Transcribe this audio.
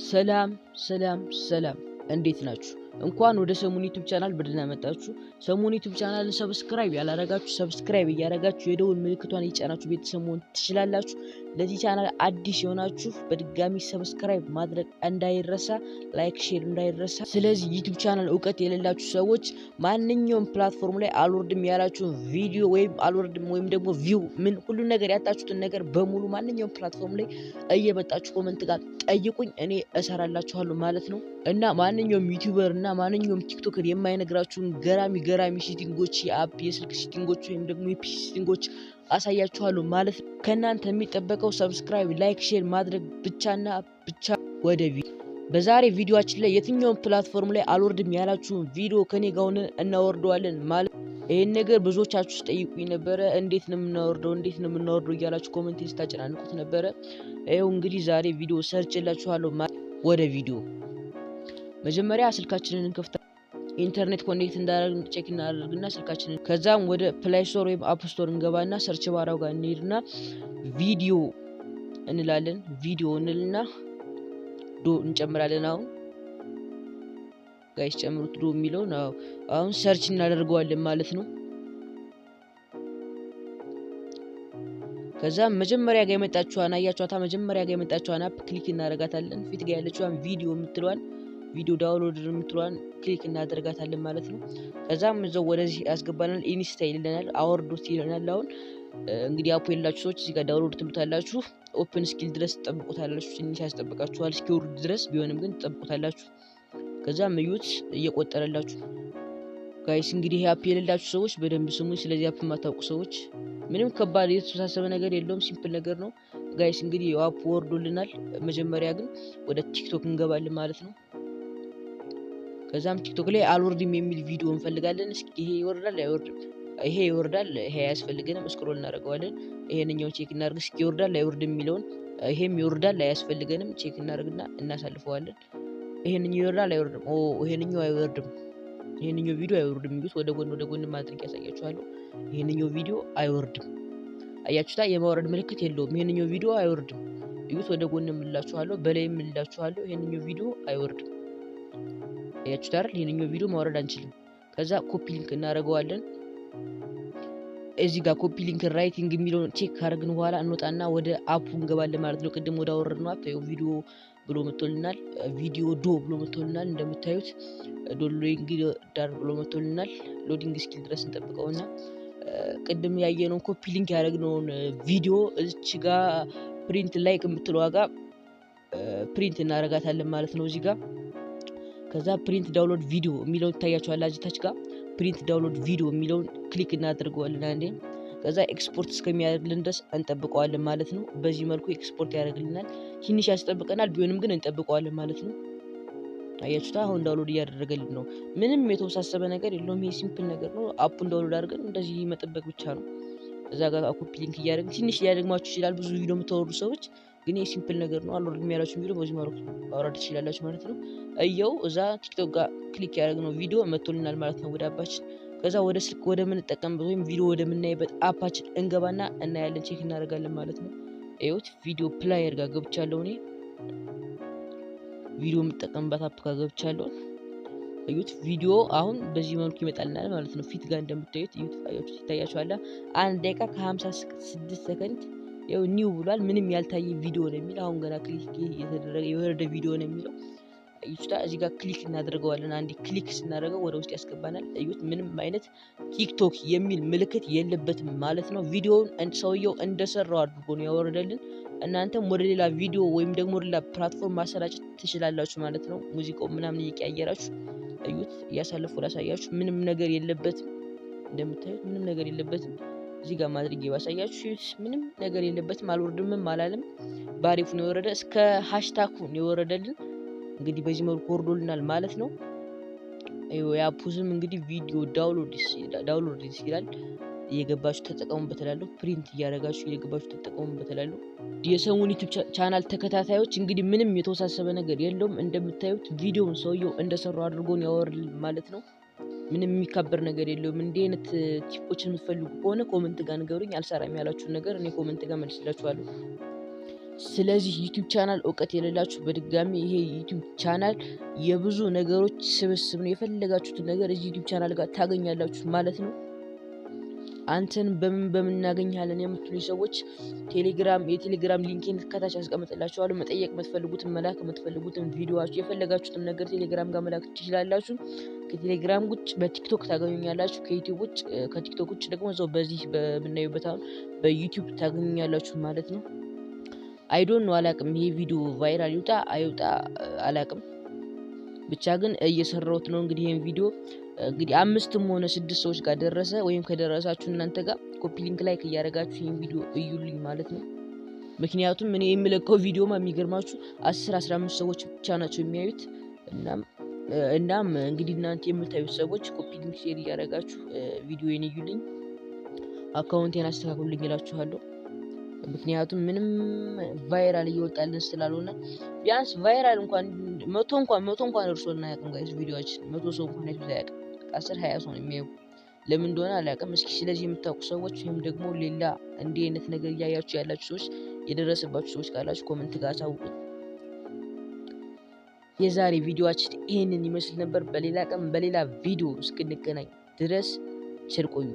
ሰላም ሰላም ሰላም እንዴት ናችሁ? እንኳን ወደ ሰሙን ዩቲዩብ ቻናል በደህና መጣችሁ። ሰሙን ዩቲዩብ ቻናልን ሰብስክራይብ ያላረጋችሁ ሰብስክራይብ እያረጋችሁ የደውል ምልክቷን እየጫናችሁ ቤተሰብ መሆን ትችላላችሁ። ለዚህ ቻናል አዲስ የሆናችሁ በድጋሚ ሰብስክራይብ ማድረግ እንዳይረሳ፣ ላይክ ሼር እንዳይረሳ። ስለዚህ ዩቲዩብ ቻናል እውቀት የሌላችሁ ሰዎች ማንኛውም ፕላትፎርም ላይ አልወርድም ያላችሁን ቪዲዮ ወይም አልወርድም ወይም ደግሞ ቪው ምን ሁሉ ነገር ያጣችሁትን ነገር በሙሉ ማንኛውም ፕላትፎርም ላይ እየመጣችሁ ኮሜንት ጋር ጠይቁኝ፣ እኔ እሰራላችኋለሁ ማለት ነው። እና ማንኛውም ዩቲዩበር እና ማንኛውም ቲክቶከር የማይነግራችሁን ገራሚ ሴቲንጎች የአፕ የስልክ ሴቲንጎች ወይም ደግሞ የፒሲ ሴቲንጎች አሳያችኋለሁ ማለት ነው። ከእናንተ የሚጠበቀው ሰብስክራይብ፣ ላይክ፣ ሼር ማድረግ ብቻና ብቻ። ወደ ቪዲዮ በዛሬ ቪዲዮአችን ላይ የትኛውም ፕላትፎርም ላይ አልወርድም ያላችሁን ቪዲዮ ከኔ ጋር ሆነን እናወርደዋለን ማለት ነው። ይሄን ነገር ብዙዎቻችሁ ጠይቁኝ ነበረ፣ እንዴት ነው የምናወርደው እያላችሁ ኮሜንት ስታጨናንቁት ነበረ። ይኸው እንግዲህ ዛሬ ቪዲዮ ሰርችላችኋለሁ ማለት። ወደ ቪዲዮ መጀመሪያ ስልካችንን እንከፍታ ኢንተርኔት ኮኔክት እንዳደረግን ቼክ እናደርግና ስልካችንን ከዛም ወደ ፕሌይ ስቶር ወይም አፕ ስቶር እንገባና ሰርች ባራው ጋር እንሄድና ቪዲዮ እንላለን። ቪዲዮ እንልና ዶ እንጨምራለን። አሁን ጋይስ ጨምሩት ዶ የሚለው ነው። አሁን ሰርች እናደርገዋለን ማለት ነው። ከዛ መጀመሪያ ጋር የመጣችዋን አያችኋታ። መጀመሪያ ጋር የመጣችዋን አፕ ክሊክ እናደርጋታለን። ፊት ጋር ያለችዋን ቪዲዮ የምትለዋን ቪዲዮ ዳውንሎድ የምትለዋን ክሊክ እናደርጋታለን ማለት ነው። ከዛም እዛው ወደዚህ ያስገባናል። ኢንስታይል ይለናል፣ አወርዱት ይለናል። አሁን እንግዲህ አፑ የላችሁ ሰዎች እዚህ ጋር ዳውንሎድ ትሉታላችሁ። ኦፕን ስኪል ድረስ ትጠብቁታላችሁ። ትንሽ ያስጠብቃችኋል እስኪወርድ ድረስ ቢሆንም ግን ትጠብቁታላችሁ። ከዛም እዩት እየቆጠረላችሁ ጋይስ። እንግዲህ ይሄ አፕ የሌላችሁ ሰዎች በደንብ ስሙኝ። ስለዚህ አፕ የማታውቁ ሰዎች ምንም ከባድ የተወሳሰበ ነገር የለውም፣ ሲምፕል ነገር ነው ጋይስ። እንግዲህ አፕ ወርዶልናል። መጀመሪያ ግን ወደ ቲክቶክ እንገባለን ማለት ነው። ከዛም ቲክቶክ ላይ አልወርድም የሚል ቪዲዮ እንፈልጋለን። እስኪ ይሄ ይወርዳል አይወርድም? ይሄ ይወርዳል፣ ይሄ አያስፈልገንም። ስክሮል እናደርገዋለን። ይሄንኛው ቼክ እናደርግ እስኪ ይወርዳል አይወርድም የሚለውን። ይሄም ይወርዳል አያስፈልገንም፣ ቼክ እናደርግና እናሳልፈዋለን። ይሄንኛው ይወርዳል አይወርድም? ይሄንኛው አይወርድም፣ ይሄንኛው ቪዲዮ አይወርድም። ይሉት ወደ ጎን ማድረግ ያሳያችኋለሁ። ይሄንኛው ቪዲዮ አይወርድም። አያችሁታ? የማውረድ ምልክት የለውም። ይሄንኛው ቪዲዮ አይወርድም። ይሉት ወደ ጎን እምላችኋለሁ፣ በላይም እምላችኋለሁ። ይሄንኛው ቪዲዮ አይወርድም። አያችሁታ አይደል? ይሄንኛው ቪዲዮ ማውረድ አንችልም። ከዛ ኮፒ ሊንክ እናደርገዋለን። እዚህ ጋር ኮፒ ሊንክ ራይቲንግ የሚለውን ቼክ ካደረግን በኋላ እንወጣና ወደ አፑ እንገባለን ማለት ነው። ቅድም ወደ አወረድነው አፕ ቪዲዮ ብሎ መጥቶልናል። ቪዲዮ ዶ ብሎ መጥቶልናል። እንደምታዩት ዶሎዲንግ ዳር ብሎ መጥቶልናል። ሎዲንግ ስኪል ድረስ እንጠብቀውና ቅድም ያየነውን ኮፒ ሊንክ ያደረግነውን ቪዲዮ እዚች ጋር ፕሪንት ላይክ የምትለው ዋጋ ፕሪንት እናደርጋታለን ማለት ነው እዚህ ጋር። ከዛ ፕሪንት ዳውንሎድ ቪዲዮ የሚለውን ይታያችኋል። እዚህ ታች ጋር ፕሪንት ዳውንሎድ ቪዲዮ የሚለውን ክሊክ እናደርገዋለን አንዴ። ከዛ ኤክስፖርት እስከሚያደርግልን ድረስ እንጠብቀዋለን ማለት ነው። በዚህ መልኩ ኤክስፖርት ያደርግልናል። ትንሽ ያስጠብቀናል፣ ቢሆንም ግን እንጠብቀዋለን ማለት ነው። አያችሁታ? አሁን ዳውንሎድ እያደረገልን ነው። ምንም የተወሳሰበ ነገር የለውም። ይሄ ሲምፕል ነገር ነው። አፑን ዳውንሎድ አድርገን እንደዚህ መጠበቅ ብቻ ነው። እዛ ጋር ኮፒ ሊንክ እያደረግን ትንሽ ሊያደግማችሁ ይችላል ብዙ ቪዲዮ የምታወርዱ ሰዎች፣ ግን ይሄ ሲምፕል ነገር ነው። አልወርድም ያላችሁ ቪዲዮ በዚህ መልኩ ማውረድ ትችላላችሁ ማለት ነው። እየው እዛ ቲክቶክ ጋር ክሊክ ያደረግነው ቪዲዮ መጥቶልናል ማለት ነው ወደ አባችን። ከዛ ወደ ስልክ ወደ ምንጠቀምበት ወይም ቪዲዮ ወደ ምናይበት አፓችን እንገባና እናያለን፣ ቼክ እናደርጋለን ማለት ነው። እዩት ቪዲዮ ፕሌየር ጋር ገብቻለሁ እኔ። ቪዲዮ የምጠቀምበት አፕ ጋር ገብቻለሁ። እዩት ቪዲዮ አሁን በዚህ መልኩ ይመጣልናል ማለት ነው። ፊት ጋር እንደምታዩት እዩት፣ ይታያችኋል። 1 ደቂቃ ከ56 ሰከንድ ያው ኒው ብሏል። ምንም ያልታየ ቪዲዮ ነው የሚል። አሁን ገና ክሊክ የተደረገ የወረደ ቪዲዮ ነው የሚለው። እዩት እዚህ ጋር ክሊክ እናደርገዋለን። አንዴ ክሊክ ስናደርገው ወደ ውስጥ ያስገባናል። እዩት ምንም አይነት ቲክቶክ የሚል ምልክት የለበትም ማለት ነው። ቪዲዮውን ሰውየው እንደሰራው አድርጎ ነው ያወረደልን። እናንተም ወደ ሌላ ቪዲዮ ወይም ደግሞ ወደ ሌላ ፕላትፎርም ማሰራጨት ትችላላችሁ ማለት ነው። ሙዚቃው ምናምን እየቀያየራችሁ እዩት። እያሳለፉ ላሳያችሁ። ምንም ነገር የለበትም፣ እንደምታዩት ምንም ነገር የለበትም። እዚህ ጋር ማድረግ ባሳያችሁ ምንም ነገር የለበትም። አልወርድምም አላለም። ባሪፉ ነው የወረደ። እስከ ሃሽታጉ ነው የወረደልን። እንግዲህ በዚህ መልኩ ወርዶልናል ማለት ነው። የአፑ ስም እንግዲህ ቪዲዮ ዳውንሎድ ይላል። እየገባችሁ ተጠቀሙበት እላለሁ። ፕሪንት እያደረጋችሁ እየገባችሁ ተጠቀሙበት እላለሁ። የሰሙን ዩቲዩብ ቻናል ተከታታዮች እንግዲህ ምንም የተወሳሰበ ነገር የለውም። እንደምታዩት ቪዲዮውን ሰውየው እንደሰራው አድርጎን ያወርድልን ማለት ነው። ምንም የሚካበር ነገር የለውም። እንዲህ አይነት ቲፖችን የምትፈልጉ ከሆነ ኮሜንት ጋር ንገሩኝ። አልሰራም ያላችሁን ነገር እኔ ኮሜንት ጋር መልስላችኋለሁ። ስለዚህ ዩቲዩብ ቻናል እውቀት የሌላችሁ በድጋሚ ይሄ ዩቲዩብ ቻናል የብዙ ነገሮች ስብስብ ነው። የፈለጋችሁትን ነገር እዚህ ዩቲዩብ ቻናል ጋር ታገኛላችሁ ማለት ነው። አንተን በምን እናገኛለን የምትሉኝ ሰዎች የቴሌግራም ሊንኬን ከታች አስቀምጥላችኋለሁ። መጠየቅ የምትፈልጉትን መላክ የምትፈልጉትን ቪዲዮአችሁ የፈለጋችሁትን ነገር ቴሌግራም ጋር መላክ ትችላላችሁ። ከቴሌግራም ውጭ በቲክቶክ ታገኙኛላችሁ። ከቲክቶክ ውጭ ደግሞ እዛው በዚህ በምናዩበት አሁን በዩቲዩብ ታገኙኛላችሁ ማለት ነው። አይዶን ነው አላቅም። ይሄ ቪዲዮ ቫይራል ይውጣ አይውጣ አላቅም። ብቻ ግን እየሰራሁት ነው። እንግዲህ ይሄን ቪዲዮ እንግዲህ 5ም ሆነ 6 ሰዎች ጋር ደረሰ ወይም ከደረሳችሁ እናንተ ጋር ኮፒ ሊንክ ላይክ እያደረጋችሁ ይሄን ቪዲዮ እዩልኝ ማለት ነው። ምክንያቱም እኔ የምለቀው ቪዲዮማ የሚገርማችሁ 10-15 ሰዎች ብቻ ናቸው የሚያዩት። እናም እንግዲህ እናንተ የምታዩት ሰዎች ኮፒ ሊንክ ሼር እያደረጋችሁ ቪዲዮዬን እዩልኝ፣ አካውንቴን አስተካክሉልኝ እላችኋለሁ። ምክንያቱም ምንም ቫይራል እየወጣልን ስላልሆነ ቢያንስ ቫይራል እንኳን መቶ እንኳን እርሶና ያቅም ጋይስ ቪዲዮአችን 100 ሰው እንኳን አይቶ ያውቅ 10-20 ሰው ነው የሚያየው። ለምን እንደሆነ አላውቅም። እስኪ ስለዚህ የምታውቁ ሰዎች ወይም ደግሞ ሌላ እንዲህ አይነት ነገር እያያችሁ ያላችሁ ሰዎች የደረሰባችሁ ሰዎች ካላችሁ ኮሜንት ጋር አሳውቁኝ። የዛሬ ቪዲዮአችን ይሄንን ይመስል ነበር። በሌላ ቀን በሌላ ቪዲዮ እስክንገናኝ ድረስ ቸር ቆዩ።